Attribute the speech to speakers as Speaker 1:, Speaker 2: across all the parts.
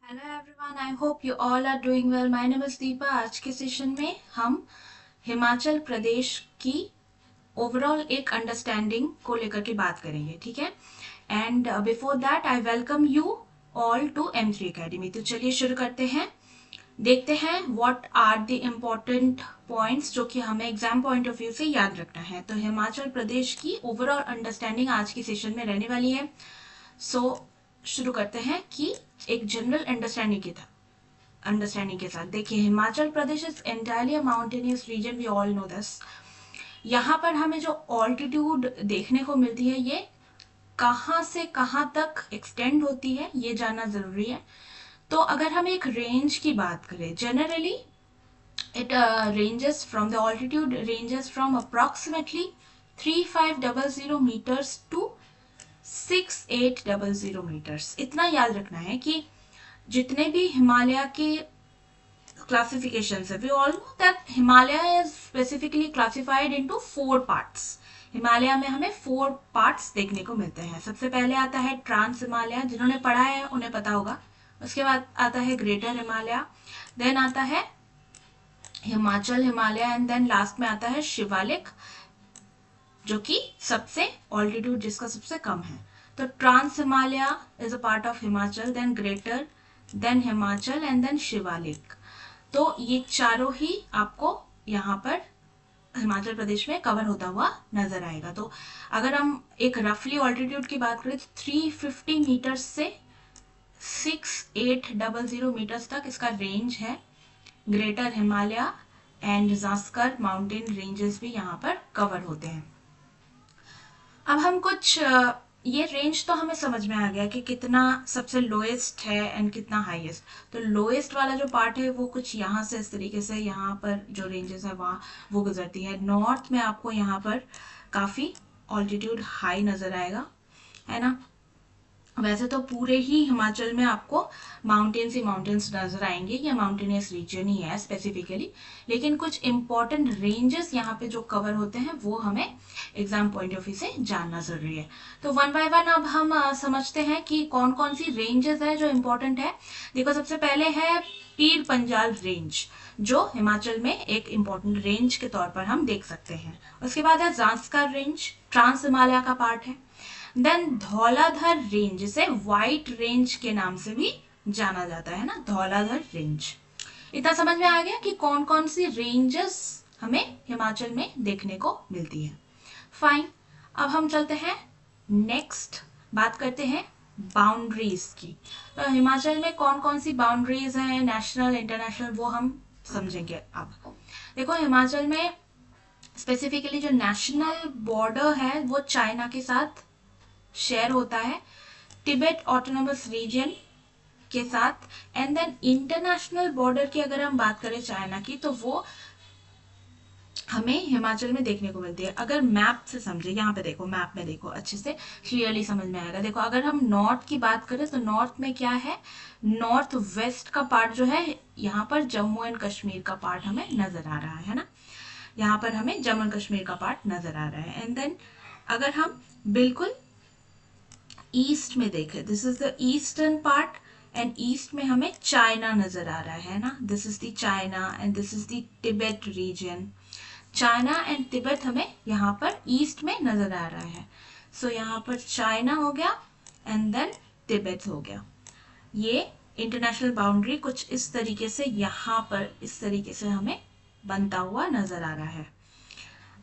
Speaker 1: Hello everyone, I hope you all are doing well. My name is Deepa. आज के session में हम हिमाचल प्रदेश की ओवरऑल एक अंडरस्टैंडिंग को लेकर के बात करेंगे, ठीक है। And before that I welcome you all to M3 academy. तो चलिए शुरू करते हैं, देखते हैं what are the important points जो कि हमें एग्जाम पॉइंट ऑफ व्यू से याद रखना है। तो हिमाचल प्रदेश की ओवरऑल अंडरस्टैंडिंग आज की सेशन में रहने वाली है। शुरू करते हैं कि एक जनरल अंडरस्टैंडिंग के साथ। देखिए, Himachal Pradesh is entirely a mountainous region, we all know this. यहाँ पर हमें जो ऑल्टीट्यूड देखने को मिलती है, ये कहाँ से कहाँ तक एक्सटेंड होती है, ये जानना जरूरी है। तो अगर हम एक रेंज की बात करें, generally it ranges from the altitude ranges from approximately 3500 meters to 6800 meters। इतना याद रखना है कि जितने भी हिमालय के क्लासिफिकेशंस है, we all know that Himalaya is specifically classified into 4 parts. Himalaya में हमें 4 पार्ट्स देखने को मिलते हैं। सबसे पहले आता है ट्रांस हिमालय, जिन्होंने पढ़ा है उन्हें पता होगा। उसके बाद आता है ग्रेटर हिमालय, देन आता है Himachal Himalaya, and then last में आता है शिवालिक, जो कि सबसे ऑल्टीट्यूड जिसका सबसे कम है। तो trans Himalaya is a part of Himachal, then greater, then Himachal and then Shivalik. तो ये चारों ही आपको यहाँ पर हिमाचल प्रदेश में कवर होता हुआ नजर आएगा। तो अगर हम एक रफली ऑल्टीट्यूड की बात करें तो 350 मीटर्स से 6800 मीटर्स तक इसका रेंज है। Greater Himalaya and Zanskar mountain ranges भी यहाँ पर कवर होते हैं। अब हम कुछ ये रेंज तो हमें समझ में आ गया कि कितना सबसे लोएस्ट है एंड कितना हाईएस्ट। तो लोएस्ट वाला जो पार्ट है वो कुछ यहाँ से इस तरीके से यहाँ पर जो रेंजेस है वहाँ वो गुजरती है। नॉर्थ में आपको यहाँ पर काफ़ी ऑल्टीट्यूड हाई नज़र आएगा, है ना। वैसे तो पूरे ही हिमाचल में आपको माउंटेन्स ही माउंटेन्स नजर आएंगे, ये माउंटेनियस रीजन ही है स्पेसिफिकली। लेकिन कुछ इंपॉर्टेंट रेंजेस यहाँ पे जो कवर होते हैं वो हमें एग्जाम पॉइंट ऑफ व्यू से जानना जरूरी है। तो वन बाय वन अब हम समझते हैं कि कौन कौन सी रेंजेस है जो इम्पोर्टेंट है। देखो, सबसे पहले है पीर पंजाल रेंज, जो हिमाचल में एक इम्पोर्टेंट रेंज के तौर पर हम देख सकते हैं। उसके बाद है जांस्कर रेंज, ट्रांस हिमालय का पार्ट है। देन धौलाधर रेंज, जिसे व्हाइट रेंज के नाम से भी जाना जाता है ना, धौलाधर रेंज। इतना समझ में आ गया कि कौन कौन सी रेंजेस हमें हिमाचल में देखने को मिलती है। फाइन, अब हम चलते हैं नेक्स्ट, बात करते हैं बाउंड्रीज की। तो हिमाचल में कौन कौन सी बाउंड्रीज हैं, नेशनल इंटरनेशनल, वो हम समझेंगे। अब देखो, हिमाचल में स्पेसिफिकली जो नेशनल बॉर्डर है वो चाइना के साथ शेयर होता है, तिब्बत ऑटोनोमस रीजन के साथ। एंड देन इंटरनेशनल बॉर्डर की अगर हम बात करें चाइना की, तो वो हमें हिमाचल में देखने को मिलती है। अगर मैप से समझे, यहाँ पे देखो, मैप में देखो, अच्छे से क्लियरली समझ में आएगा। देखो, अगर हम नॉर्थ की बात करें तो नॉर्थ में क्या है, नॉर्थ वेस्ट का पार्ट जो है, यहाँ पर जम्मू एंड कश्मीर का पार्ट हमें नजर आ रहा है ना। यहाँ पर हमें जम्मू एंड कश्मीर का पार्ट नजर आ रहा है। एंड देन अगर हम बिल्कुल ईस्ट में देखें, this is the eastern part, and east में हमें चाइना नजर आ रहा है ना, this is the China and this is the Tibet region. China and Tibet हमें यहाँ पर ईस्ट में नजर आ रहा है। सो यहाँ पर चाइना हो गया एंड देन तिब्बत हो गया। ये इंटरनेशनल बाउंड्री कुछ इस तरीके से यहाँ पर इस तरीके से हमें बनता हुआ नजर आ रहा है।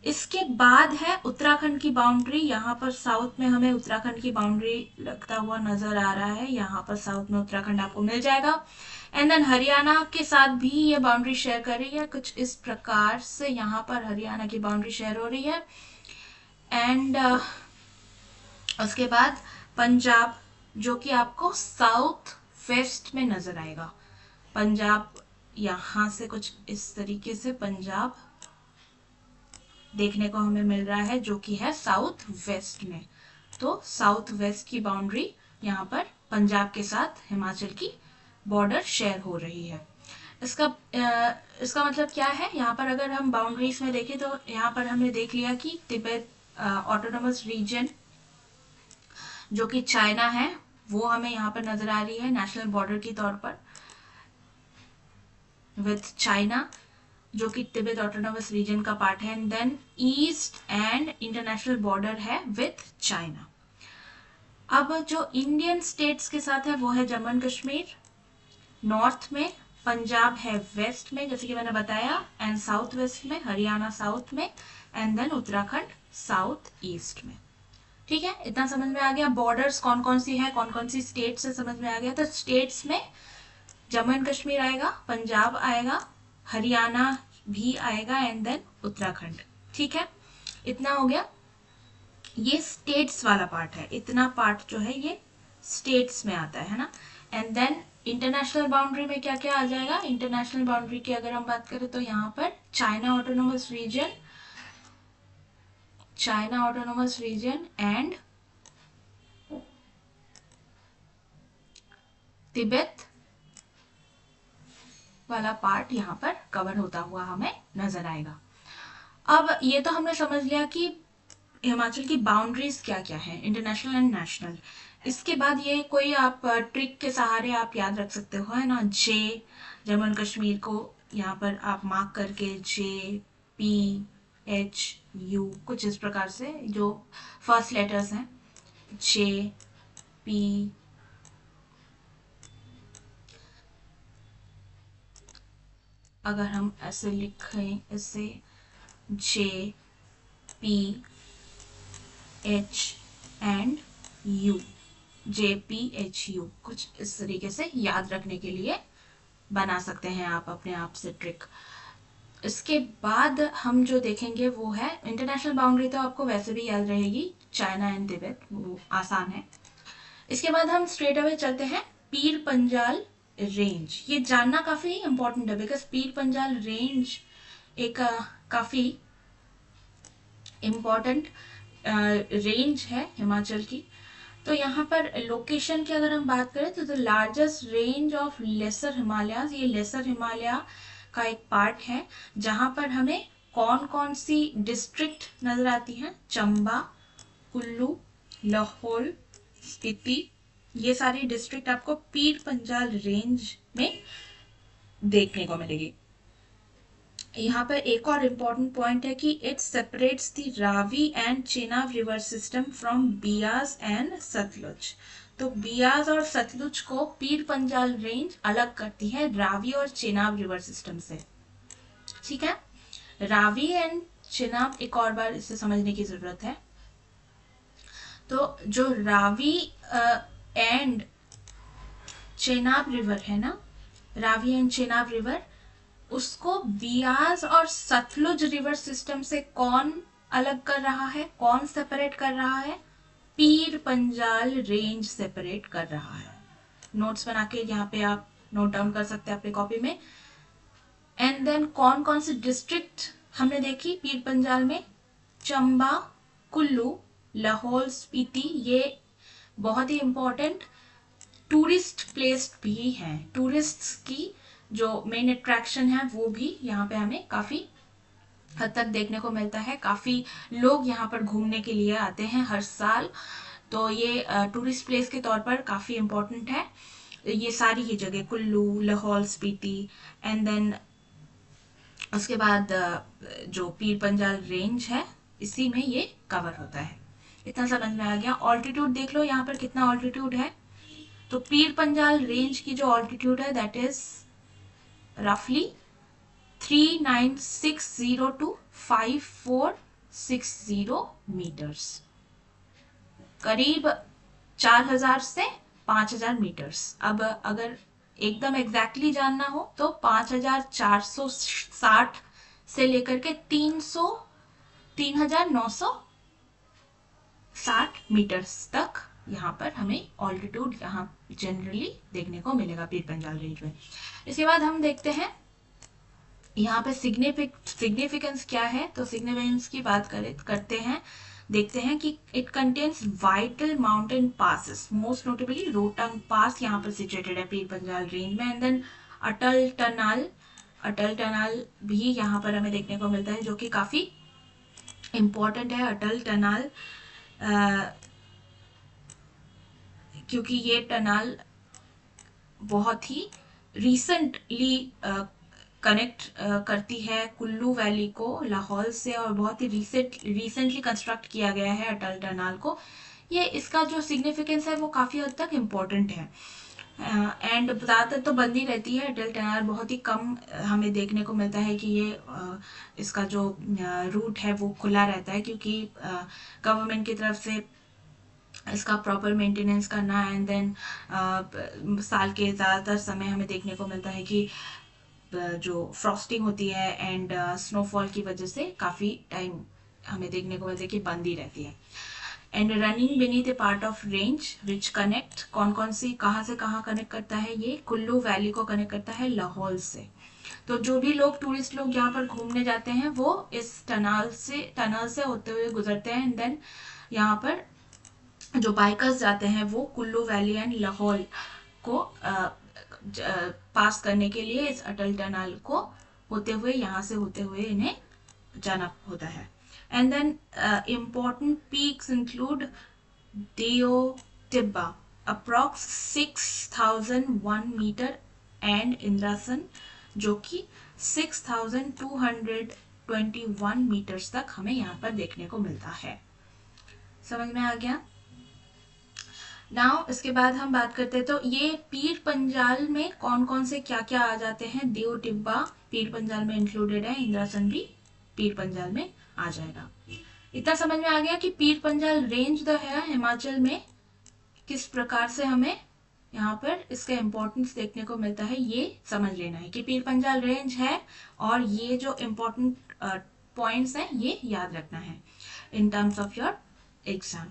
Speaker 1: इसके बाद है उत्तराखंड की बाउंड्री। यहाँ पर साउथ में हमें उत्तराखंड की बाउंड्री लगता हुआ नजर आ रहा है, यहाँ पर साउथ में उत्तराखंड आपको मिल जाएगा। एंड देन हरियाणा के साथ भी ये बाउंड्री शेयर कर रही है, कुछ इस प्रकार से यहाँ पर हरियाणा की बाउंड्री शेयर हो रही है। एंड उसके बाद पंजाब, जो कि आपको साउथ वेस्ट में नजर आएगा। पंजाब यहाँ से कुछ इस तरीके से पंजाब देखने को हमें मिल रहा है, जो कि है साउथ वेस्ट में। तो साउथ वेस्ट की बाउंड्री यहाँ पर पंजाब के साथ हिमाचल की बॉर्डर शेयर हो रही है। इसका मतलब क्या है, यहाँ पर अगर हम बाउंड्रीज में देखें तो यहाँ पर हमने देख लिया कि तिब्बत ऑटोनोमस रीजन जो कि चाइना है, वो हमें यहाँ पर नजर आ रही है नेशनल बॉर्डर के तौर पर विथ चाइना, जो कि तिब्बत ऑटोनोमस रीजन का पार्ट है, and then east and international border है विथ चाइना। अब जो इंडियन स्टेट्स के साथ है वो है जम्मू एंड कश्मीर नॉर्थ में, पंजाब है वेस्ट में जैसे कि मैंने बताया, एंड साउथ वेस्ट में, हरियाणा साउथ में, and then Uttarakhand south east में। ठीक है, इतना समझ में आ गया। बॉर्डर्स कौन कौन सी है, कौन कौन सी स्टेट्स है, समझ में आ गया। तो स्टेट्स में जम्मू एंड कश्मीर आएगा, पंजाब आएगा, हरियाणा भी आएगा, एंड देन उत्तराखंड। ठीक है, इतना हो गया। ये स्टेट्स वाला पार्ट है, इतना पार्ट जो है ये स्टेट्स में आता है ना। एंड देन इंटरनेशनल बाउंड्री में क्या क्या आ जाएगा। इंटरनेशनल बाउंड्री की अगर हम बात करें तो यहाँ पर China autonomous region, China autonomous region and Tibet वाला पार्ट यहाँ पर कवर होता हुआ हमें नजर आएगा। अब ये तो हमने समझ लिया कि हिमाचल की बाउंड्रीज क्या क्या है, इंटरनेशनल एंड नेशनल। इसके बाद ये कोई आप ट्रिक के सहारे आप याद रख सकते हो, है ना। जे, जम्मू एंड कश्मीर को यहाँ पर आप मार्क करके JPHU कुछ इस प्रकार से जो फर्स्ट लेटर्स हैं JP, अगर हम ऐसे लिखें इसे JPH एंड U, JPHU कुछ इस तरीके से याद रखने के लिए बना सकते हैं आप अपने आप से ट्रिक। इसके बाद हम जो देखेंगे वो है इंटरनेशनल बाउंड्री, तो आपको वैसे भी याद रहेगी, चाइना एंड तिब्बत, वो आसान है। इसके बाद हम स्ट्रेट अवे चलते हैं पीर पंजाल रेंज। ये जानना काफी इंपॉर्टेंट है बिकॉज पीर पंजाल रेंज एक काफी इम्पॉर्टेंट रेंज है हिमाचल की। तो यहाँ पर लोकेशन की अगर हम बात करें तो the largest range of lesser Himalayas, ये लेसर हिमालय का एक पार्ट है जहाँ पर हमें कौन कौन सी डिस्ट्रिक्ट नजर आती हैं, चंबा, कुल्लू, लाहौल स्पीति, ये सारी डिस्ट्रिक्ट आपको पीर पंजाल रेंज में देखने को मिलेगी। यहाँ पर एक और इम्पॉर्टेंट पॉइंट है कि it separates the Ravi and Chenab river system from Beas and Sutlej. तो बियास और सतलुज को पीर पंजाल रेंज अलग करती है रावी और चेनाब रिवर सिस्टम से। ठीक है, रावी एंड चेनाब एक और बार इसे समझने की जरूरत है। तो जो रावी एंड चेनाब रिवर है ना, रावी एंड चेनाब रिवर, उसको बियास और सतलुज रिवर सिस्टम से कौन अलग कर रहा है, कौन सेपरेट कर रहा है, पीर पंजाल रेंज सेपरेट कर रहा है। नोट्स बना के यहाँ पे आप नोट डाउन कर सकते हैं अपनी कॉपी में। एंड देन कौन कौन सी डिस्ट्रिक्ट हमने देखी पीर पंजाल में, चंबा, कुल्लू, लाहौल स्पीति, ये बहुत ही इंपॉर्टेंट टूरिस्ट प्लेस भी हैं। टूरिस्ट्स की जो मेन अट्रैक्शन है वो भी यहाँ पे हमें काफी हद तक देखने को मिलता है। काफी लोग यहाँ पर घूमने के लिए आते हैं हर साल, तो ये टूरिस्ट प्लेस के तौर पर काफी इम्पोर्टेंट है। ये सारी ही जगह कुल्लू, लाहौल स्पीति, एंड देन उसके बाद जो पीर पंजाल रेंज है इसी में ये कवर होता है। इतना समझ में आ गया। ऑल्टीट्यूड देख लो यहाँ पर कितना ऑल्टीट्यूड है। तो पीर पंजाल रेंज की जो ऑल्टीट्यूड है दैट इज रफली 3960 to 5460 मीटर्स, करीब 4000 से 5000 मीटर्स। अब अगर एकदम एग्जैक्टली जानना हो तो 5460 से लेकर के 3960 मीटर्स तक यहाँ पर हमें ऑल्टीट्यूड यहाँ जनरली देखने को मिलेगा पीर पंजाल रेंज में। इसके बाद हम देखते हैं यहाँ पे सिग्निफिकेंस क्या है। तो सिग्निफिकेंस की बात करते हैं, देखते हैं कि it contains vital mountain passes, most notably Rohtang pass यहाँ पर सिचुएटेड है पीर पंजाल रेंज में। एंड देन अटल टनल भी यहाँ पर हमें देखने को मिलता है जो कि काफी इम्पोर्टेंट है। अटल टनल क्योंकि ये टनल बहुत ही रिसेंटली कनेक्ट करती है कुल्लू वैली को लाहौल से, और बहुत ही रिसेंटली कंस्ट्रक्ट किया गया है अटल टनल को। ये इसका जो सिग्निफिकेंस है वो काफ़ी हद तक इम्पोर्टेंट है। एंड ज़्यादातर तो बंद ही रहती है अटल टनल, बहुत ही कम हमें देखने को मिलता है कि ये इसका जो रूट है वो खुला रहता है, क्योंकि गवर्नमेंट की तरफ से इसका प्रॉपर मेंटेनेंस करना, एंड देन साल के ज़्यादातर समय हमें देखने को मिलता है कि जो फ्रॉस्टिंग होती है एंड स्नोफॉल की वजह से काफ़ी टाइम हमें देखने को मिलता है कि बंद ही रहती है। And running beneath A part of range which connect, कौन कौन सी कहाँ से कहाँ कनेक्ट करता है, ये कुल्लू वैली को कनेक्ट करता है लाहौल से। तो जो भी लोग टूरिस्ट लोग यहाँ पर घूमने जाते हैं वो इस टनल से होते हुए गुजरते हैं, एंड देन यहाँ पर जो बाइकर्स जाते हैं वो कुल्लू वैली एंड लाहौल को पास करने के लिए इस अटल टनल को होते हुए इन्हें जाना होता है। And then important peaks include Deo Tibba, approx 6001 metre, and Indrasan जो कि 6221 मीटर्स तक हमें यहाँ पर देखने को मिलता है। समझ में आ गया? नाउ इसके बाद हम बात करते हैं, तो ये पीर पंजाल में कौन कौन से क्या क्या आ जाते हैं। देव टिब्बा पीर पंजाल में इंक्लूडेड है, इंद्रासन भी पीर पंजाल में आ जाएगा। इतना समझ में आ गया कि पीर पंजाल रेंज जो है हिमाचल में किस प्रकार से हमें यहाँ पर इसका इम्पोर्टेंस देखने को मिलता है, ये समझ लेना है कि पीर पंजाल रेंज है, और ये जो इम्पोर्टेंट पॉइंट्स हैं ये याद रखना है in terms of your exam.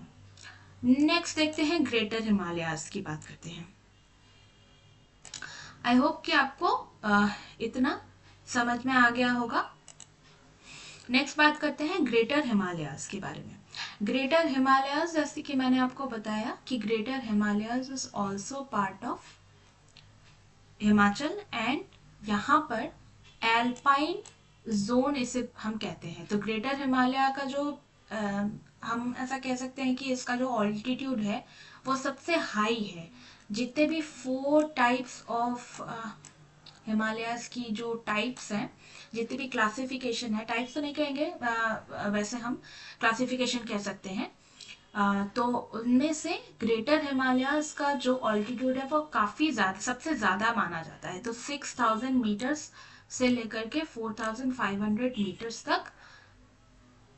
Speaker 1: Next देखते हैं ग्रेटर हिमालयाज की बात करते हैं। आई होप कि आपको इतना समझ में आ गया होगा। नेक्स्ट बात करते हैं ग्रेटर हिमालयाज के बारे में। ग्रेटर हिमालयाज, जैसे कि मैंने आपको बताया कि greater Himalayas is also part of Himachal, and यहाँ पर एल्पाइन जोन इसे हम कहते हैं। तो ग्रेटर हिमालय का जो हम ऐसा कह सकते हैं कि इसका जो ऑल्टीट्यूड है वो सबसे हाई है। जितने भी 4 टाइप्स ऑफ हिमालयाज की जो टाइप्स हैं, जितनी भी क्लासिफिकेशन है, टाइप्स तो नहीं कहेंगे, वैसे हम क्लासिफिकेशन कह सकते हैं, तो उनमें से ग्रेटर हिमालयाज का जो ऑल्टीट्यूड है वो काफ़ी ज़्यादा, सबसे ज़्यादा माना जाता है। तो 6000 मीटर्स से लेकर के 4500 मीटर्स तक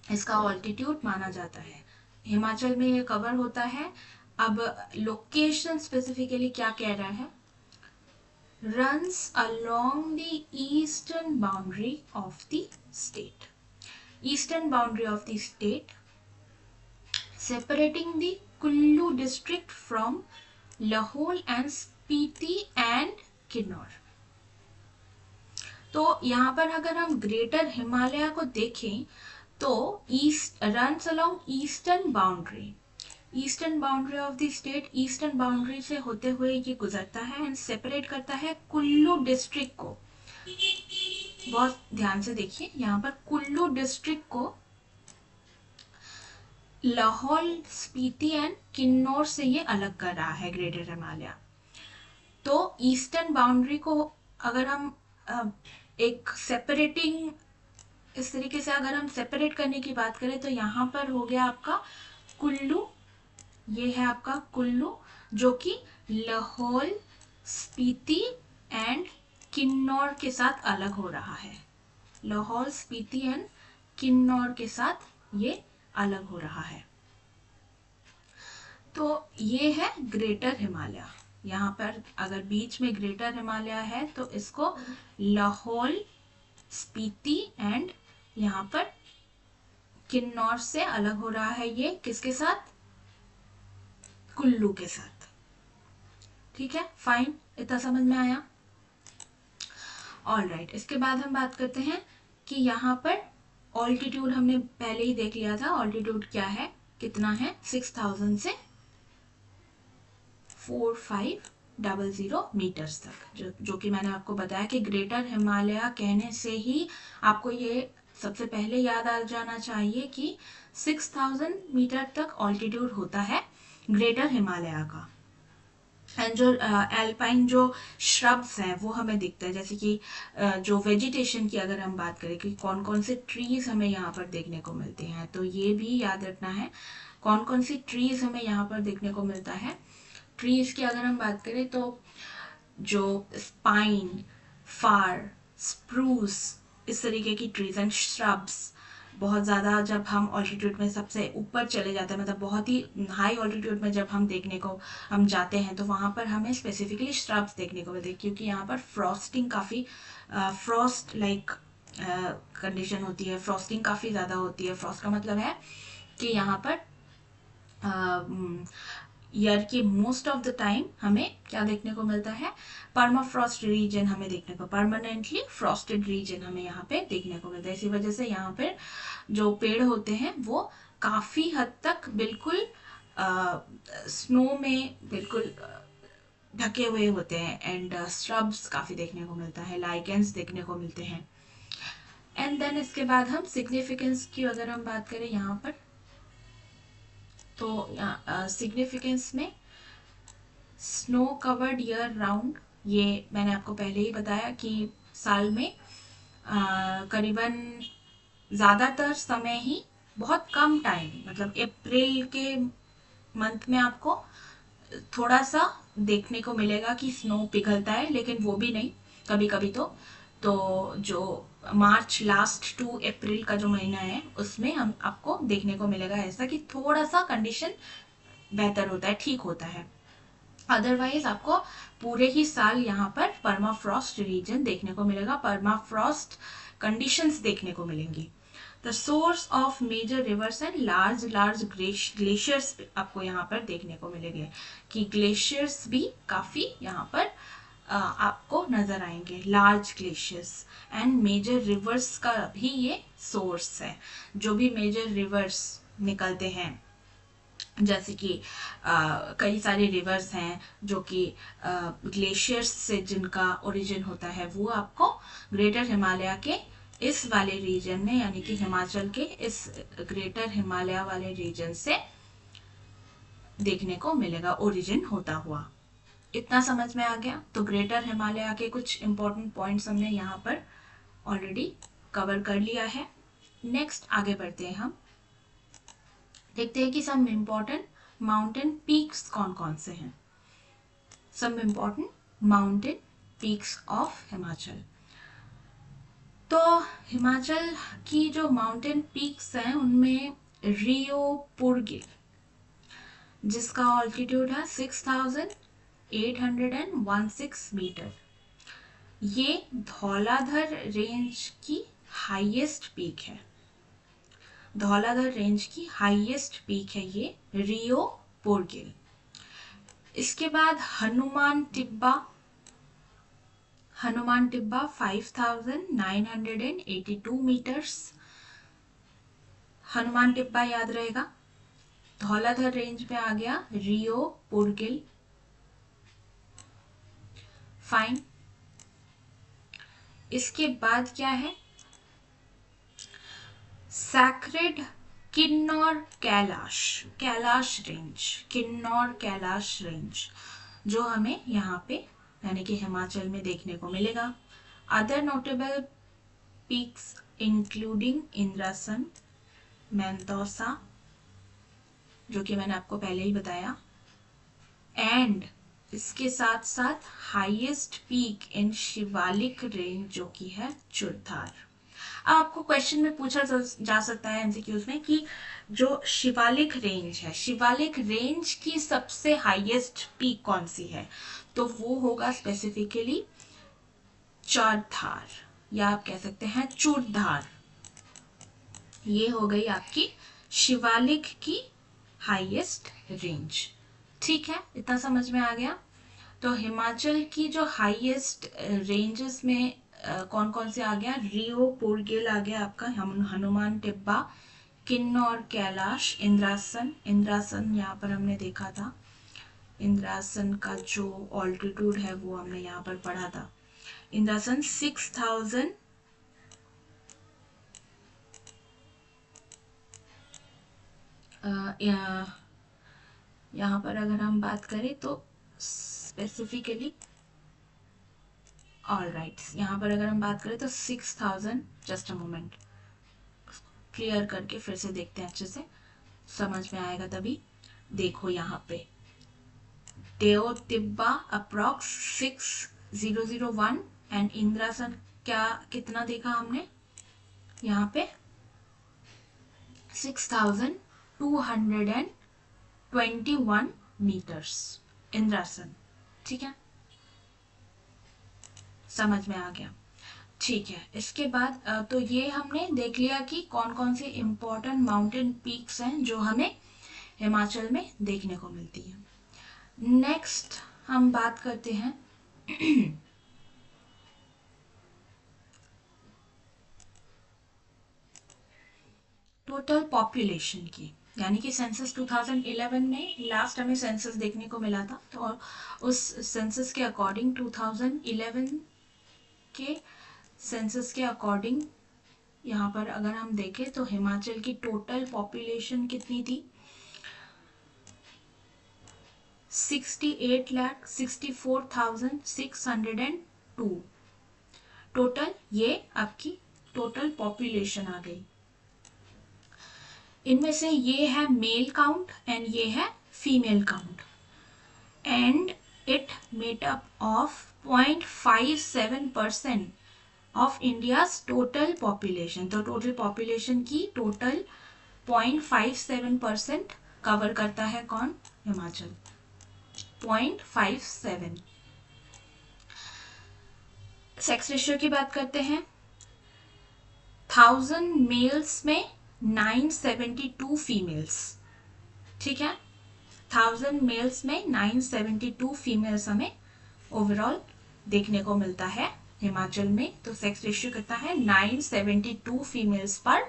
Speaker 1: इसका ऑल्टीट्यूड माना जाता है। हिमाचल में ये कवर होता है। अब लोकेशन स्पेसिफिकली क्या कह रहा है, runs along the eastern boundary of the state. Eastern boundary of the state, separating the Kullu district from Lahaul and Spiti and Kinnaur. तो यहाँ पर अगर हम ग्रेटर हिमालय को देखें तो east runs along eastern boundary, eastern boundary of the state, eastern boundary से होते हुए ये गुजरता है एंड सेपरेट करता है कुल्लू डिस्ट्रिक्ट को। बहुत ध्यान से देखिए, यहाँ पर कुल्लू डिस्ट्रिक्ट को लाहौल, स्पीति एंड किन्नौर से ये अलग कर रहा है ग्रेटर हिमालय। तो ईस्टर्न बाउंड्री को अगर हम एक सेपरेटिंग, इस तरीके से अगर हम सेपरेट करने की बात करें तो यहाँ पर हो गया आपका कुल्लू, ये है आपका कुल्लू जो कि लाहौल, स्पीति एंड किन्नौर के साथ अलग हो रहा है। लाहौल, स्पीति एंड किन्नौर के साथ ये अलग हो रहा है। तो ये है ग्रेटर हिमालय। यहाँ पर अगर बीच में ग्रेटर हिमालय है तो इसको लाहौल, स्पीति एंड यहाँ पर किन्नौर से अलग हो रहा है। ये किसके साथ? कुल्लू के साथ। ठीक है, फाइन, इतना समझ में आया? ऑल राइट, इसके बाद हम बात करते हैं कि यहाँ पर ऑल्टीट्यूड हमने पहले ही देख लिया था। ऑल्टीट्यूड क्या है, कितना है? 6000 से 4500 मीटर्स तक, जो कि मैंने आपको बताया कि ग्रेटर हिमालय कहने से ही आपको ये सबसे पहले याद आ जाना चाहिए कि 6000 मीटर तक ऑल्टीट्यूड होता है ग्रेटर हिमालय का। एंड जो एल्पाइन जो श्रब्स हैं वो हमें दिखते हैं, जैसे कि जो वेजिटेशन की अगर हम बात करें कि कौन कौन से ट्रीज हमें यहाँ पर देखने को मिलते हैं, तो ये भी याद रखना है कौन कौन सी ट्रीज हमें यहाँ पर देखने को मिलता है। ट्रीज की अगर हम बात करें तो जो स्पाइन, फार, स्प्रूस, इस तरीके की ट्रीज एंड श्रब्स बहुत ज़्यादा जब हम ऑल्टीट्यूड में सबसे ऊपर चले जाते हैं, मतलब बहुत ही हाई ऑल्टीट्यूड में जब हम जाते हैं, तो वहाँ पर हमें स्पेसिफिकली श्रब्स देखने को मिलते हैं, क्योंकि यहाँ पर फ्रॉस्टिंग काफ़ी फ्रॉस्ट लाइक कंडीशन होती है, फ्रॉस्टिंग काफ़ी ज़्यादा होती है। फ्रॉस्ट का मतलब है कि यहाँ पर ईयर के मोस्ट ऑफ द टाइम हमें क्या देखने को मिलता है, परमाफ्रॉस्ट रीजन हमें देखने को, परमानेंटली फ्रॉस्टेड रीजन हमें यहाँ पे देखने को मिलता है। इसी वजह से यहाँ पे जो पेड़ होते हैं वो काफ़ी हद तक बिल्कुल स्नो में बिल्कुल ढके हुए होते हैं, एंड श्रब्स काफ़ी देखने को मिलता है, लाइकेंस देखने को मिलते हैं। एंड देन इसके बाद हम सिग्निफिकेंस की अगर हम बात करें यहाँ पर, तो सिग्निफिकेंस में स्नो कवर्ड ईयर राउंड, ये मैंने आपको पहले ही बताया कि साल में करीबन ज़्यादातर समय ही बहुत कम टाइम, मतलब अप्रैल के मंथ में आपको थोड़ा सा देखने को मिलेगा कि स्नो पिघलता है, लेकिन वो भी नहीं, कभी कभी तो जो मार्च लास्ट टू अप्रैल का जो महीना है उसमें हम आपको देखने को मिलेगा ऐसा कि थोड़ा सा कंडीशन बेहतर होता है, ठीक होता है। अदरवाइज आपको पूरे ही साल यहाँ पर परमाफ्रॉस्ट रीजन देखने को मिलेगा, परमाफ्रॉस्ट कंडीशंस देखने को मिलेंगी। The source of major rivers and large large glaciers आपको यहाँ पर देखने को मिलेंगे, कि ग्लेशियर्स भी काफ़ी यहाँ पर आपको नजर आएंगे, large glaciers and major rivers का भी ये सोर्स है। जो भी मेजर रिवर्स निकलते हैं, जैसे कि कई सारे रिवर्स हैं जो कि ग्लेशियर्स से जिनका ओरिजिन होता है, वो आपको ग्रेटर हिमालय के इस वाले रीजन में, यानी कि हिमाचल के इस ग्रेटर हिमालय वाले रीजन से देखने को मिलेगा ओरिजिन होता हुआ। इतना समझ में आ गया? तो ग्रेटर हिमालय के कुछ इंपॉर्टेंट पॉइंट्स हमने यहाँ पर ऑलरेडी कवर कर लिया है। नेक्स्ट आगे बढ़ते हैं, हम देखते हैं कि सम इम्पॉर्टेंट माउंटेन पीक्स कौन कौन से हैं। Some important mountain peaks of Himachal. तो हिमाचल की जो माउंटेन पीक्स हैं उनमें रियो पुरगिल, जिसका ऑल्टीट्यूड है 6816 मीटर, ये धौलाधर रेंज की हाईएस्ट पीक है। धौलाधर रेंज की हाईएस्ट पीक है ये रियो पुरगिल। इसके बाद हनुमान टिब्बा 5982 मीटर्स। हनुमान टिब्बा याद रहेगा। धौलाधर रेंज में आ गया रियो पुरगिल, फाइन। इसके बाद क्या है, sacred Kinnaur Kailash, Kailash range, Kinnaur Kailash range, जो हमें यहाँ पे यानी कि हिमाचल में देखने को मिलेगा। अदर नोटेबल पीक्स इंक्लूडिंग इंद्रासन, मेंतोसा, जो कि मैंने आपको पहले ही बताया, एंड इसके साथ साथ highest peak in Shivalik range जो कि है चुरथार। आपको क्वेश्चन में पूछा जा सकता है एमसीक्यूज में कि जो शिवालिक रेंज है, शिवालिक रेंज की सबसे हाईएस्ट पीक कौन सी है, तो वो होगा स्पेसिफिकली चौरथार, या आप कह सकते हैं चूरधार। ये हो गई आपकी शिवालिक की हाईएस्ट रेंज। ठीक है, इतना समझ में आ गया। तो हिमाचल की जो हाईएस्ट रेंजेस में कौन कौन से आ गया, रियो पुरगिल आ गया आपका, हनुमान टिब्बा, किन्नौर कैलाश, इंद्रासन। इंद्रासन यहाँ पर हमने देखा था, इंद्रासन का जो ऑल्टीट्यूड है वो हमने यहाँ पर पढ़ा था। इंद्रासन 6000 यहाँ पर अगर हम बात करें तो स्पेसिफिकली। ऑल राइट, यहाँ पर अगर हम बात करें तो 6000, जस्ट अ मोमेंट, क्लियर करके फिर से देखते हैं, अच्छे से समझ में आएगा तभी। देखो यहाँ पे टेओ तिब्बा अप्रॉक्स 6001 एंड इंद्रासन क्या कितना देखा हमने यहाँ पे 6221 मीटर्स इंद्रासन। ठीक है, समझ में आ गया। ठीक है, इसके बाद तो ये हमने देख लिया कि कौन कौन से इम्पोर्टेंट माउंटेन पीक्स हैं जो हमें हिमाचल में देखने को मिलती है। नेक्स्ट हम बात करते हैं टोटल पॉपुलेशन की, यानी कि सेंसस 2011 में लास्ट हमें सेंसस देखने को मिला था, तो उस सेंसस के अकॉर्डिंग 2011 के सेंसस के अकॉर्डिंग यहाँ पर अगर हम देखें तो हिमाचल की टोटल पॉपुलेशन कितनी थी 68,64,602 टोटल। ये आपकी टोटल पॉपुलेशन आ गई। इनमें से ये है मेल काउंट एंड ये है female count and it made up of 0.57% of India's total population. तो टोटल पॉपुलेशन की टोटल 0.57% कवर करता है कौन, हिमाचल, 0.57। सेक्स रेशियो की बात करते हैं, 1000 मेल्स में 972 फीमेल्स। ठीक है, 1000 मेल्स में 972 फीमेल्स हमें ओवरऑल देखने को मिलता है हिमाचल में। तो सेक्स रेशियो कितना है 972 फीमेल्स पर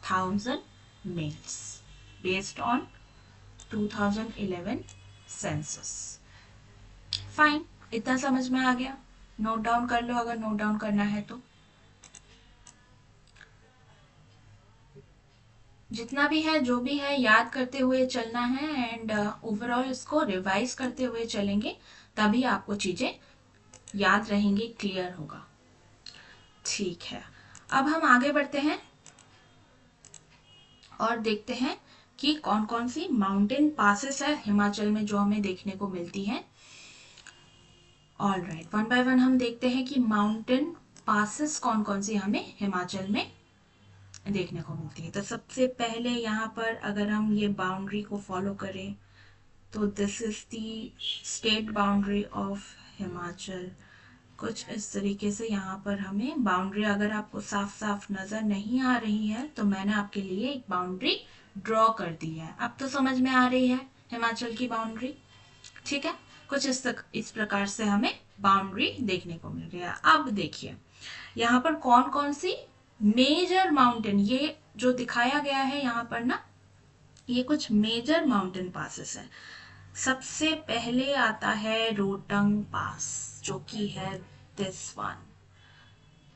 Speaker 1: 1000 males based on 2011 census. Fine, इतना समझ में आ गया, नोट डाउन कर लो अगर नोट डाउन करना है तो। जितना भी है जो भी है याद करते हुए चलना है एंड ओवरऑल इसको रिवाइज करते हुए चलेंगे, तभी आपको चीजें याद रहेंगी, क्लियर होगा। ठीक है, अब हम आगे बढ़ते हैं और देखते हैं कि कौन कौन सी माउंटेन पासेस है हिमाचल में जो हमें देखने को मिलती हैं। All right, one by one हम देखते हैं कि माउंटेन पासेस कौन कौन सी हमें हिमाचल में देखने को मिलती है। तो सबसे पहले यहाँ पर अगर हम ये बाउंड्री को फॉलो करें तो this is the state boundary of Himachal. कुछ इस तरीके से यहाँ पर हमें बाउंड्री, अगर आपको साफ साफ नजर नहीं आ रही है तो मैंने आपके लिए एक बाउंड्री ड्रॉ कर दी है। अब तो समझ में आ रही है हिमाचल की बाउंड्री। ठीक है, कुछ इस प्रकार से हमें बाउंड्री देखने को मिल रही है। अब देखिए यहाँ पर कौन कौन सी मेजर माउंटेन, ये जो दिखाया गया है यहाँ पर ना, ये कुछ मेजर माउंटेन पासेस है। सबसे पहले आता है रोहतंग पास, जो कि है दिस वन,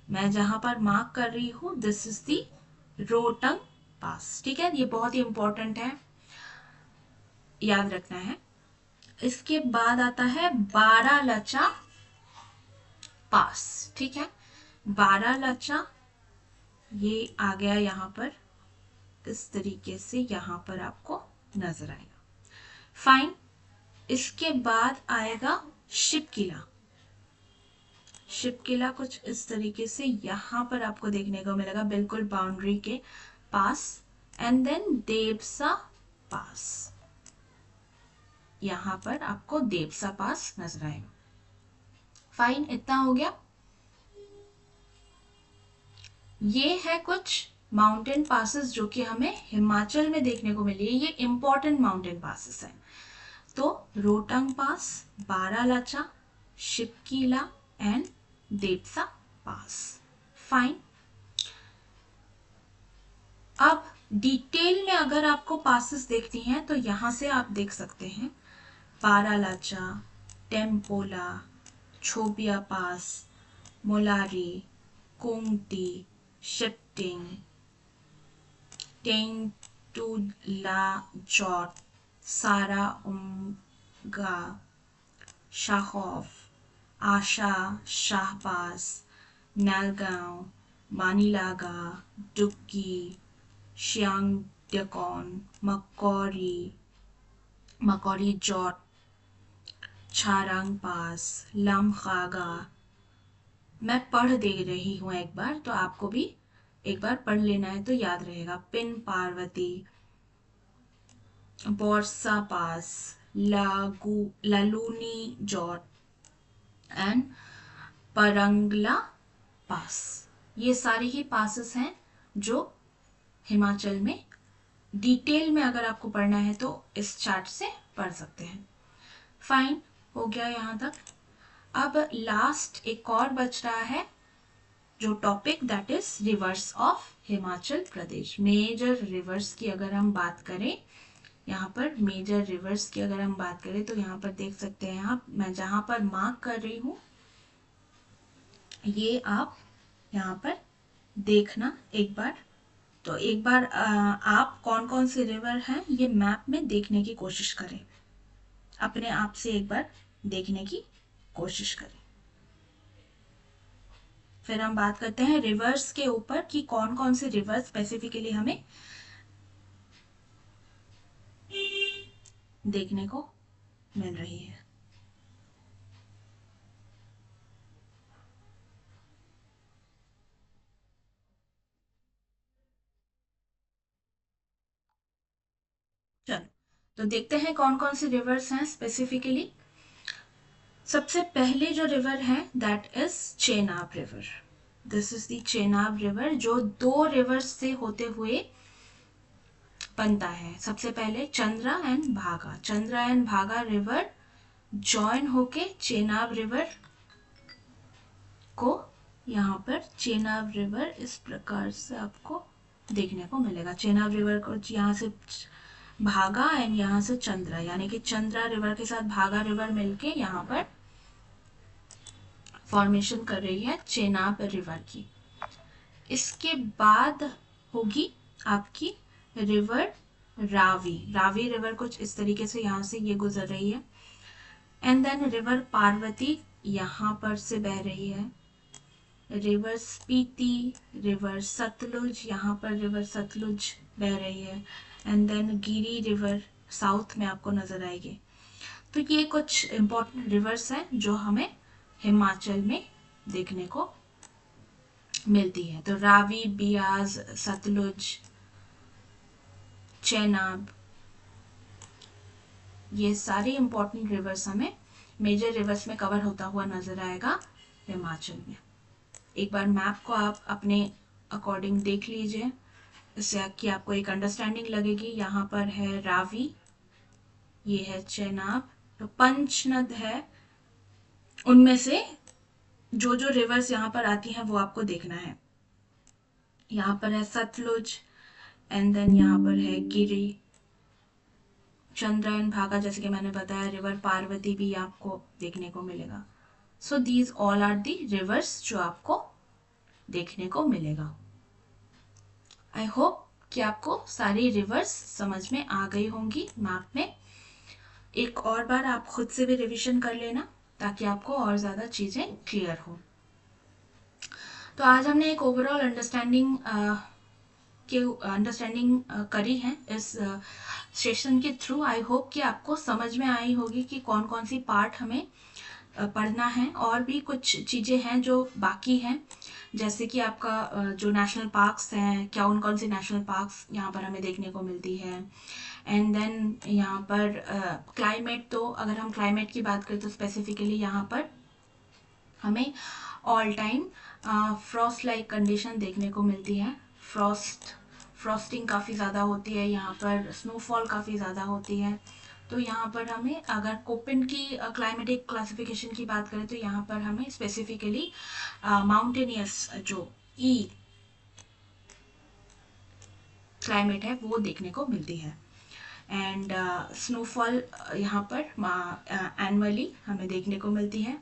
Speaker 1: मैं जहां पर मार्क कर रही हूं, दिस इज दी रोहतंग पास। ठीक है, ये बहुत ही इंपॉर्टेंट है, याद रखना है। इसके बाद आता है बारालाचा पास। ठीक है, बारालाचा ये आ गया यहाँ पर, इस तरीके से यहाँ पर आपको नजर आएगा। फाइन, इसके बाद आएगा शिपकिला। शिपकिला कुछ इस तरीके से यहाँ पर आपको देखने को मिलेगा, बिल्कुल बाउंड्री के पास। एंड देन देवसा पास, यहाँ पर आपको देवसा पास नजर आएगा। फाइन, इतना हो गया। ये है कुछ माउंटेन पासेस जो कि हमें हिमाचल में देखने को मिली है, ये इंपॉर्टेंट माउंटेन पासेस हैं। तो Rohtang pass, Baralacha, Shipkila and Debsa pass. Fine, अब डिटेल में अगर आपको पासेस देखती हैं तो यहां से आप देख सकते हैं बारालाचा, टेम्पोला, छोबिया पास, मोलारी, कोंगटी, शिफ्टिंग, टेंटुला जॉट, सारा उमगा, शाखोफ, आशा, शाहपास, नालगांव, मानीलागा, डुक्की, शियांगडेकोन, मकौरी जॉट, छारांग पास, लमखागा। मैं पढ़ दे रही हूँ एक बार, तो आपको भी एक बार पढ़ लेना है तो याद रहेगा। Pin Parvati, Borsa pass, Laluni Jot and Parangla pass. ये सारे ही पासेस हैं जो हिमाचल में डिटेल में अगर आपको पढ़ना है तो इस चार्ट से पढ़ सकते हैं। फाइन, हो गया यहाँ तक। अब लास्ट एक और बच रहा है जो topic, that is rivers of Himachal Pradesh. Major rivers की अगर हम बात करें, यहाँ पर मेजर रिवर्स की अगर हम बात करें तो यहाँ पर देख सकते हैं आप, मैं जहाँ पर मार्क कर रही हूँ ये आप यहाँ पर देखना एक बार। तो एक बार आप कौन कौन से रिवर हैं ये मैप में देखने की कोशिश करें, अपने आप से एक बार देखने की कोशिश करें। फिर हम बात करते हैं रिवर्स के ऊपर कि कौन कौन से रिवर स्पेसिफिकली हमें देखने को मिल रही है। चलो तो देखते हैं कौन कौन से रिवर्स हैं स्पेसिफिकली। सबसे पहले जो रिवर है that is Chenab river. This is the Chenab river जो दो रिवर्स से होते हुए बनता है। सबसे पहले चंद्रा एंड भागा, चंद्रा एंड भागा रिवर जॉइन होके चेनाब रिवर को, यहाँ पर चेनाब रिवर इस प्रकार से आपको देखने को मिलेगा। चेनाब रिवर को यहाँ से भागा एंड यहाँ से चंद्रा, यानी कि चंद्रा रिवर के साथ भागा रिवर मिलके यहाँ पर फॉर्मेशन कर रही है चेनाब रिवर की। इसके बाद होगी आपकी रिवर रावी। रावी रिवर कुछ इस तरीके से यहाँ से ये गुजर रही है। एंड देन रिवर पार्वती यहाँ पर से बह रही है। रिवर स्पीति, रिवर सतलुज, यहाँ पर रिवर सतलुज बह रही है। And then Giri river south में आपको नजर आएगी। तो ये कुछ इम्पोर्टेंट रिवर्स हैं जो हमें हिमाचल में देखने को मिलती है। तो रावी, बियास, सतलुज, चेनाब, ये सारे इम्पोर्टेंट रिवर्स हमें मेजर रिवर्स में कवर होता हुआ नजर आएगा हिमाचल में। एक बार मैप को आप अपने अकॉर्डिंग देख लीजिए, इससे कि आपको एक अंडरस्टैंडिंग लगेगी। यहाँ पर है रावी, ये है चेनाब, तो पंचनद है। उनमें से जो जो रिवर्स यहाँ पर आती हैं वो आपको देखना है। यहाँ पर है सतलुज एंड देन यहाँ पर है गिरी, चंद्रा एंड भागा, जैसे कि मैंने बताया रिवर पार्वती भी आपको देखने को मिलेगा। So these all are the rivers जो आपको देखने को मिलेगा। आई होप कि आपको सारी रिवर्स समझ में आ गई होंगी मैप में। एक और बार आप खुद से भी रिवीजन कर लेना ताकि आपको और ज़्यादा चीज़ें क्लियर हो। तो आज हमने एक ओवरऑल अंडरस्टैंडिंग करी है इस सेशन के थ्रू। आई होप कि आपको समझ में आई होगी कि कौन कौन सी पार्ट हमें पढ़ना है। और भी कुछ चीज़ें हैं जो बाकी हैं, जैसे कि आपका जो नेशनल पार्क्स हैं, क्या कौन कौन सी नेशनल पार्क्स यहाँ पर हमें देखने को मिलती है। एंड देन यहाँ पर क्लाइमेट, तो अगर हम क्लाइमेट की बात करें तो स्पेसिफिकली यहाँ पर हमें all time Frost like condition देखने को मिलती है। फ्रॉस्टिंग काफ़ी ज़्यादा होती है यहाँ पर, स्नोफॉल काफ़ी ज़्यादा होती है। तो यहाँ पर हमें अगर कोपेन की क्लाइमेटिक क्लासिफिकेशन की बात करें तो यहाँ पर हमें स्पेसिफिकली माउंटेनियस जो क्लाइमेट है वो देखने को मिलती है। एंड स्नोफॉल यहाँ पर एनुअली हमें देखने को मिलती है।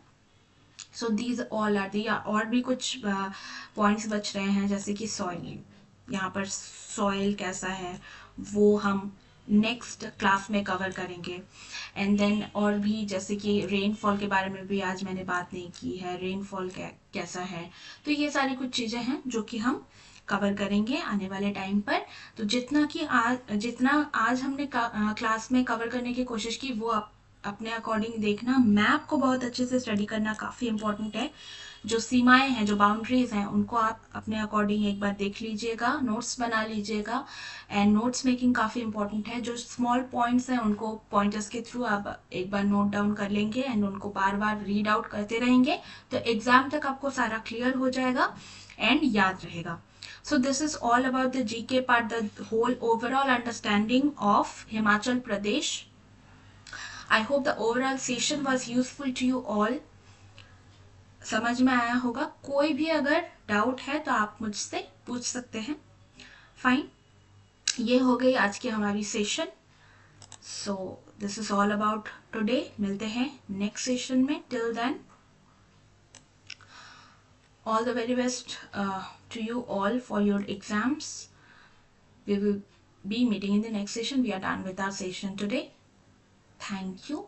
Speaker 1: So these all are the. और भी कुछ पॉइंट्स बच रहे हैं, जैसे कि सॉइल, यहाँ पर सॉइल कैसा है वो हम नेक्स्ट क्लास में कवर करेंगे। एंड देन और भी जैसे कि रेनफॉल के बारे में भी आज मैंने बात नहीं की है, रेनफॉल कैसा है। तो ये सारी कुछ चीज़ें हैं जो कि हम कवर करेंगे आने वाले टाइम पर। तो जितना आज हमने क्लास में कवर करने की कोशिश की वो अपने अकॉर्डिंग देखना। मैप को बहुत अच्छे से स्टडी करना काफ़ी इंपॉर्टेंट है। जो सीमाएं हैं, जो बाउंड्रीज हैं, उनको आप अपने अकॉर्डिंग एक बार देख लीजिएगा, नोट्स बना लीजिएगा। एंड नोट्स मेकिंग काफ़ी इंपॉर्टेंट है। जो स्मॉल पॉइंट्स हैं उनको पॉइंटर्स के थ्रू आप एक बार नोट डाउन कर लेंगे एंड उनको बार बार रीड आउट करते रहेंगे तो एग्जाम तक आपको सारा क्लियर हो जाएगा एंड याद रहेगा। So this is all about the GK part, the whole overall understanding of Himachal Pradesh. I hope the overall session was useful to you all. समझ में आया होगा। कोई भी अगर डाउट है तो आप मुझसे पूछ सकते हैं। फाइन, ये हो गई आज की हमारी session. So this is all about today. मिलते हैं नेक्स्ट सेशन में। Till then all the very best to you all for your exams. We will be meeting in the next session. We are done with our session today. Thank you.